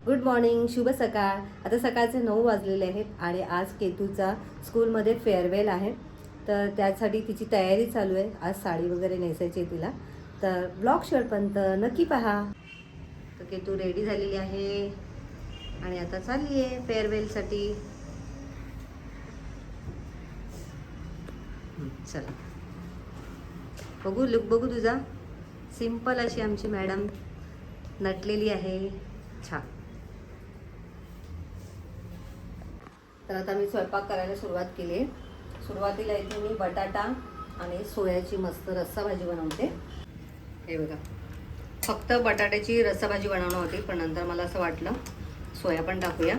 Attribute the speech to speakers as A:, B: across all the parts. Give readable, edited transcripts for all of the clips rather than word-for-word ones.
A: Good morning, शुभ सकाळ. आता सकाळचे 9 वाजलेले आहेत आणि आज केतूचा स्कूलमध्ये फेअरवेल आहे. तर त्यासाठी तिची तयारी चालू आहे. आज साडी वगैरे नेसायची आहे तिला. तर ब्लॉग शेवटपर्यंत नक्की पहा. तर केतू रेडी झालेली आहे आणि आता चालली आहे फेअरवेलसाठी. चला बघू, लुक बघू तुझा. सिंपल अशी आमची मॅडम नटलेली आहे, छान. तर आता मी स्वयंपाक करायला सुरुवात केली आहे. सुरुवातीला इथे मी बटाटा आणि सोयाची मस्त रस्सा भाजी बनवते. हे बघा, फक्त बटाट्याची रस्सा भाजी बनवणार होती, पण नंतर मला असं वाटलं सोया पण टाकूया.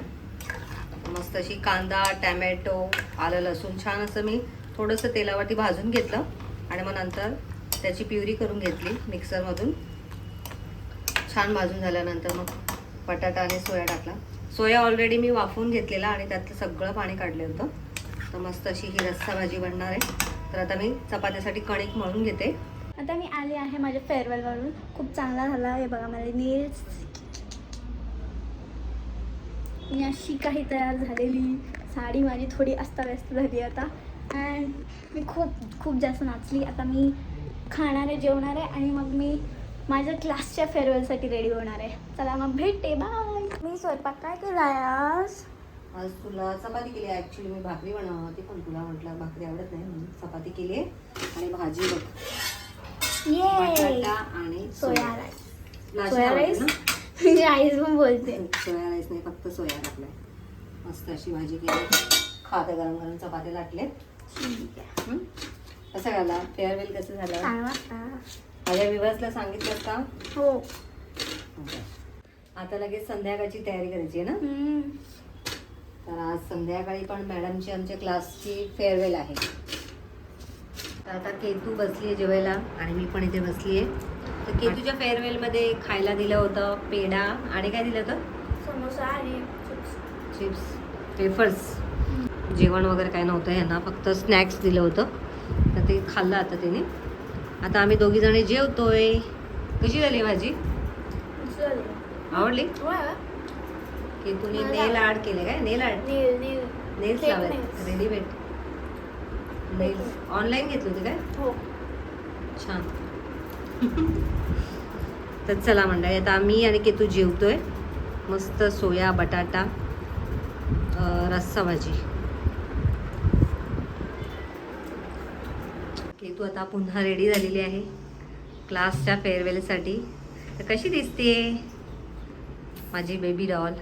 A: मस्त अशी कांदा, टॅमॅटो, आलं, लसूण छान असं मी थोडंसं तेलावरती भाजून घेतलं आणि मग नंतर त्याची प्युरी करून घेतली मिक्सरमधून. छान भाजून झाल्यानंतर मग बटाटा आणि सोया टाकला. सोया ऑलरेडी मी वाफवून घेतलेला आणि त्यातलं सगळं पाणी काढलं होतं. तर मस्त अशी ही रस्सा भाजी बनणार आहे. तर आता मी चपात्यासाठी कणिक मळून घेते.
B: आता मी आले आहे माझ्या फेअरवेलवरून. खूप चांगला झाला. हे बघा, मला नेल्स मी अशी काही तयार झालेली. साडी माझी थोडी अस्ताव्यस्त झाली आता. अँड मी खूप जास्त नाचली. आता मी खाणार आहे, जेवणार आहे आणि मग मी माझ्या क्लासच्या फेअरवेलसाठी रेडी होणार आहे. चला मग भेटते, बाय. मी स्वयंपाक काय केला आज?
A: आज तुला चपाती केली. ॲक्च्युली मी भाकरी बनवणार होती, पण तुला म्हटलं भाकरी आवडत नाही म्हणून चपाती केली आहे. आणि भाजी बघ, बटाटा आणि
B: सोया राईस.
A: सोया राईस
B: मी राईस पण बोलते.
A: सोया राईस नाही, फक्त सोया टाकलाय. मस्त अशी भाजी केली. खाते गरम गरम चपाती लाटले. कसं झाला फेअरवेल? कसं झालं? माझ्या विवर्सला सांगितलं का?
B: हो.
A: आता लगेच संध्याकाळची तयारी करायची आहे ना. तर आज संध्याकाळी पण मॅडमची आमच्या क्लासची फेअरवेल आहे. तर आता केतू बसली आहे जेवायला आणि मी पण इथे बसली आहे. तर केतूच्या फेअरवेलमध्ये खायला दिलं होतं पेढा आणि काय दिलं होतं?
B: समोसा आणि
A: चिप्स, वेफर्स. जेवण वगैरे काय नव्हतं यांना, फक्त स्नॅक्स दिलं होतं. तर ते खाल्लं आता त्याने. आता आम्ही दोघी जणी जेवतोय. कशी झाली भाजी? आवडली? केतूने नेल आर्ट केले. काय नेल आर्ट? नेल्स लावले रेडीमेड नेल्स. ऑनलाईन घेतले होते काय?
B: हो.
A: छान. तर चला मंडळी, आता आम्ही आणि केतू जेवतोय. मस्त सोया, बटाटा, रस्सा भाजी. केतू आता पुन्हा रेडी झालेली आहे क्लासच्या फेअरवेलसाठी. तर कशी दिसते माझी बेबी डॉल?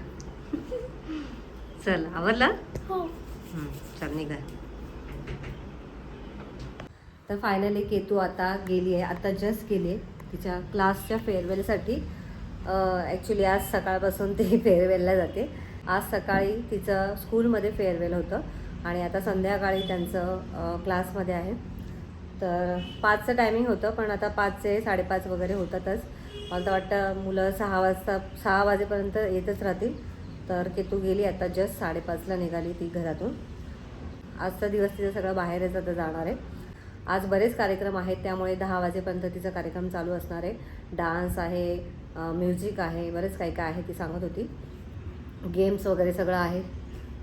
A: चल, आवरला?
B: हो.
A: चल निघा. तर फायनली केतू आता गेली आहे. आता जस्ट गेली आहे तिच्या क्लासच्या फेअरवेलसाठी. ॲक्च्युली आज सकाळपासून ती फेअरवेलला जाते. आज सकाळी तिचं स्कूलमध्ये फेअरवेल होतं आणि आता संध्याकाळी त्यांचं क्लासमध्ये आहे. तर 5चं टायमिंग होतं, पण आता 5 ते 5:30 वगैरे होतातच. मला तर वाटतं मुलं 6 वाजेपर्यंत येतच राहतील. तर केतू गेली आता जस्ट 5:30ला निघाली ती घरातून. आजचा दिवस तिचं सगळं बाहेरच आता जाणार आहे. आज बरेच कार्यक्रम आहेत, त्यामुळे 10 वाजेपर्यंत तिचा कार्यक्रम चालू असणार आहे. डान्स आहे, म्युझिक आहे, बरेच काय काय आहे ती सांगत होती. गेम्स वगैरे सगळं आहे.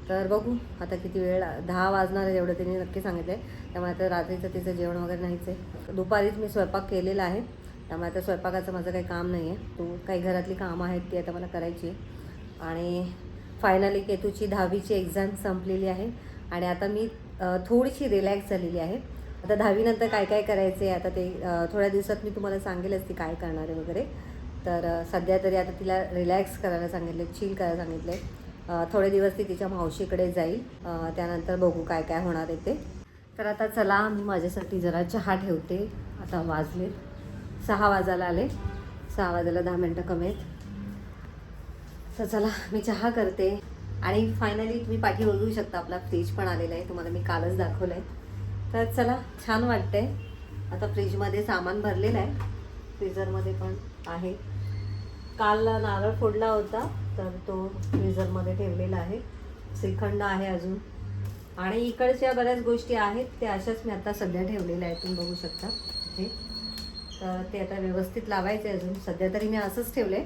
A: तर बघू आता किती वेळ. 10 वाजणार आहे एवढं तिने नक्की सांगितलं आहे. त्यामुळे आता रात्रीचं तिचं जेवण वगैरे नाहीच आहे. दुपारीच मी स्वयंपाक केलेला आहे, त्यामुळे आता स्वयंपाकाचं माझं काही काम नाही आहे. काही घरातली कामं आहेत ती आता मला करायची. आणि फायनली केतूची 10वीची एक्झाम संपलेली आहे आणि आता मी थोडीशी रिलॅक्स झालेली आहे. आता 10वीनंतर काय काय करायचं आहे आता ते थोड्या दिवसात मी तुम्हाला सांगेलच ती काय करणार आहे वगैरे. तर सध्या तरी आता तिला रिलॅक्स करायला सांगितले, चिल करायला सांगितले. थोडे दिवस ती तिच्या मावशीकडे जाईल. त्यानंतर बघू काय काय होणार आहे ते. तर आता चला मी माझ्यासाठी जरा चहा ठेवते. आता वाजले 6 वाजायला आले. 6 वाजायला 10 मिनटं कमी आहेत. तर चला मी चहा करते. आणि फायनली तुम्ही पाठी बघू शकता आपला फ्रीज पण आलेला आहे. तुम्हाला मी कालच दाखवलं आहे. तर चला, छान वाटतंय. आता फ्रीजमध्ये सामान भरलेलं आहे, फ्रीझरमध्ये पण आहे. काल नारळ फोडला होता तर तो फ्रीझरमध्ये ठेवलेला आहे. श्रीखंड आहे अजून आणि इकडच्या बऱ्याच गोष्टी आहेत त्या अशाच मी आता सध्या ठेवलेल्या आहेत. तुम्ही बघू शकता इथे. तर ते आता व्यवस्थित लावायचे अजून. सध्या तरी मी असंच ठेवले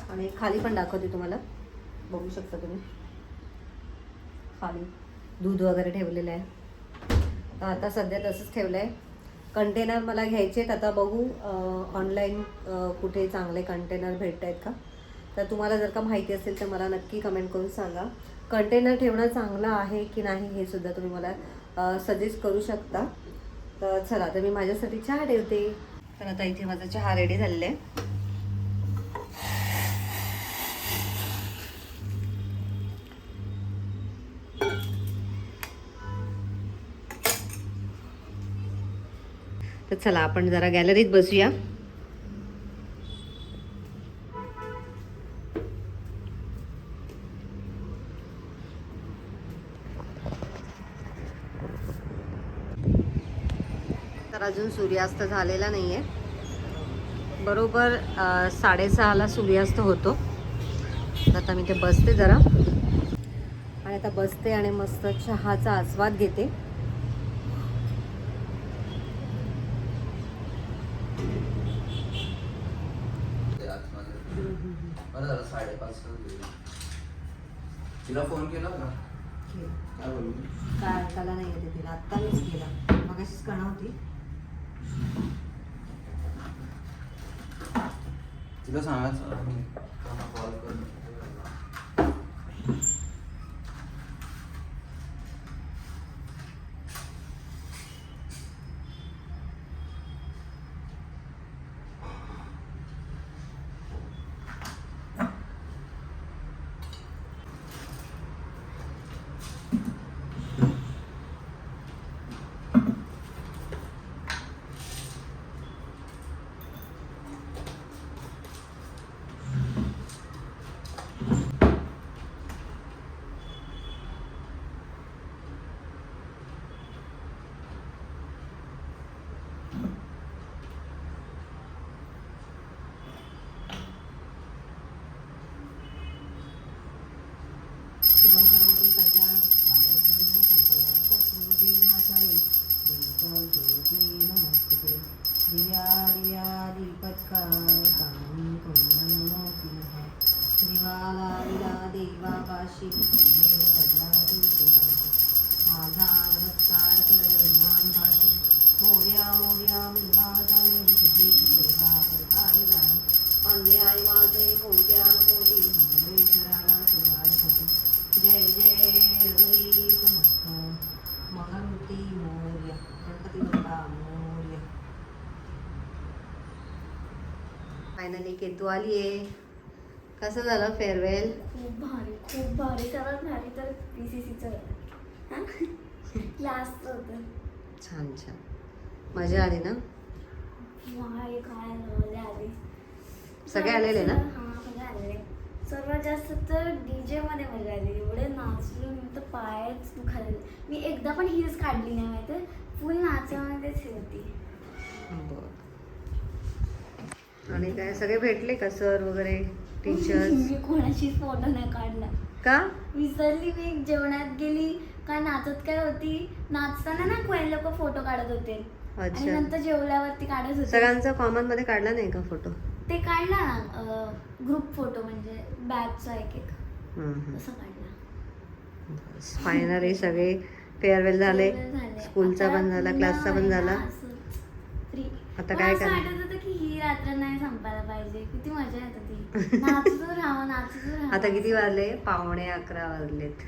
A: आणि खाली पण दाखवते तुम्हाला. बघू शकता तुम्ही, खाली दूध वगैरे ठेवलेलं आहे. तर आता सध्या तसंच ठेवलं आहे. कंटेनर मला घ्यायचे आहेत, आता बघू ऑनलाईन कुठे चांगले कंटेनर भेटत आहेत का. तर तुम्हाला जर का माहिती असेल तर मला नक्की कमेंट करून सांगा. कंटेनर ठेवणं चांगलं आहे की नाही हे सुद्धा तुम्ही मला सजेस्ट करू शकता. तर चला, तर मी माझ्यासाठी चहा ठेवते. तर आता इथे माझा चहा रेडी झालेला आहे. तर चला आपण जरा गॅलरीत बसूया. तर अजून सूर्यास्त झालेला नाही आहे. बरोबर 6:30ला सूर्यास्त होतो. आता मी ते बसते जरा, आणि आता बसते आणि मस्त चहाचा आस्वाद घेते.
C: तिला फोन केला का? काय बोलू?
A: काय ऐकायला नाही येते तिला. आत्ता मीच केला, मगाशीच कणा होती.
C: तिला सांगायचं कॉल कर. माझा नमस्कार सर्वान भाषी मोर्या मोर्या मी माझाने तुझी सेवा करताय जाण. अन्याय माझे कोट्या कोटी महेश्वराला तुलाय कोटी. जय जय रघुवीर समर्थ मंगलमूर्ती मोर्या गणपती बाप्पा मोर्या. फायनली केतू आली आहे. कसं झालं फेअरवेल?
B: खूप भारी, खूप भारी. सर्वात भारी तर PCCचं क्लासचं होतं.
A: छान छान, मजा आली ना?
B: काय काय मजा आली.
A: सगळे आलेले ना?
B: हां, सगळे आलेले. सर्वात जास्त तर DJ मध्ये मजा आली. एवढे नाचलो मी तर पायच दुखायला. मी एकदा पण हील्स काढली नाही माहिती, फुल नाचण्यामध्येच हे होती.
A: आणि काय सगळे भेटले का सर वगैरे, टीचर्स?
B: मी कोणाशीच फोटो नाही काढला.
A: का?
B: विसरली. मी जेवणात गेली का नाचत काय होती, नाचताना ना कोणी लोक फोटो काढत होते आणि
A: अच्छा,
B: नंतर जेवल्यावरती काढत होते.
A: सगळ्यांचा कॉमन मध्ये काढला नाही का फोटो?
B: ते काढला ना ग्रुप फोटो, म्हणजे बॅचचा एक एक असं काढला.
A: फायनली सगळे फेअरवेल झाले. स्कूलचा पण झाला, क्लासचा पण झाला. आता काय
B: असं
A: करणार?
B: वाटत होतं की ही रात्र नाही संपायला पाहिजे. किती मजा येत होती. नाचतो राहावं, नाचतो राहावं.
A: आता किती वाजले? 11:45 वाजलेत.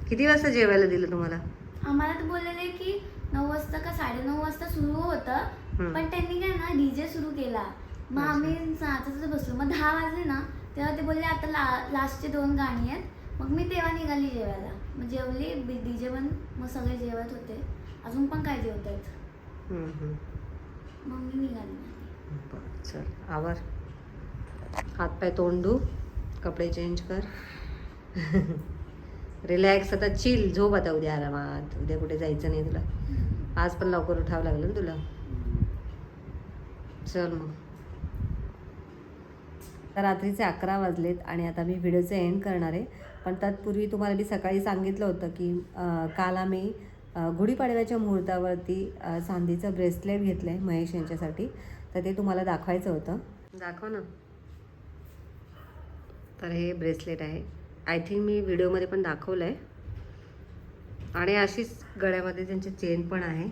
A: किती वाजता जेवायला दिलं तुम्हाला?
B: आम्हाला तर बोललेले की 9 वाजता का 9:30 वाजता सुरू होतं, पण त्यांनी काय ना DJ सुरू केला. मग आम्ही नाचतच बसलो. मग 10 वाजले ना, तेव्हा ते बोलले आता लास्टचे 2 गाणी आहेत. मग मी तेव्हा निघाली जेवायला. मग जेवली, DJ पण, मग सगळे जेवत होते. अजून पण काय जेवत आहेत. मग मी निघाली.
A: चल आवर, हातपाय तोंड धु, कपडे चेंज कर, रिलॅक्स. आता चिल, झोप आता. उद्या आरामात. उद्या कुठे जायचं नाही तुला. आज पण लवकर उठावं लागलं ना तुला. चल मग. तर रात्रीचे 11 वाजलेत आणि आता मी व्हिडिओचं एंड करणार आहे. पण तत्पूर्वी तुम्हाला मी सकाळी सांगितलं होतं की काल आम्ही गुढीपाडव्याच्या मुहूर्तावरती चांदीचं ब्रेसलेट घेतलं आहे महेश यांच्यासाठी. तर ते तुम्हाला दाखवायचं होतं. दाखव ना. तर हे ब्रेसलेट आहे आय थिंक मी व्हिडिओमध्ये पण दाखवलं आहे. आणि अशीच गळ्यामध्ये त्यांची चेन पण आहे,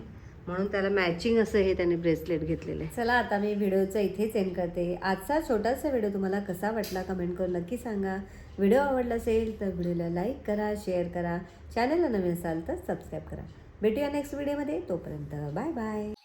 A: म्हणून त्याला मॅचिंग असं हे त्याने ब्रेसलेट घेतलेलं आहे. चला आता मी व्हिडिओचं इथेच एंड करते. आजचा छोटासा व्हिडिओ तुम्हाला कसा वाटला कमेंट करून नक्की सांगा. व्हिडिओ आवडला असेल तर व्हिडिओला लाईक करा, शेअर करा, चॅनलला नवीन असाल तर सबस्क्राईब करा. भेटूया नेक्स्ट व्हिडिओमध्ये. तोपर्यंत बाय बाय.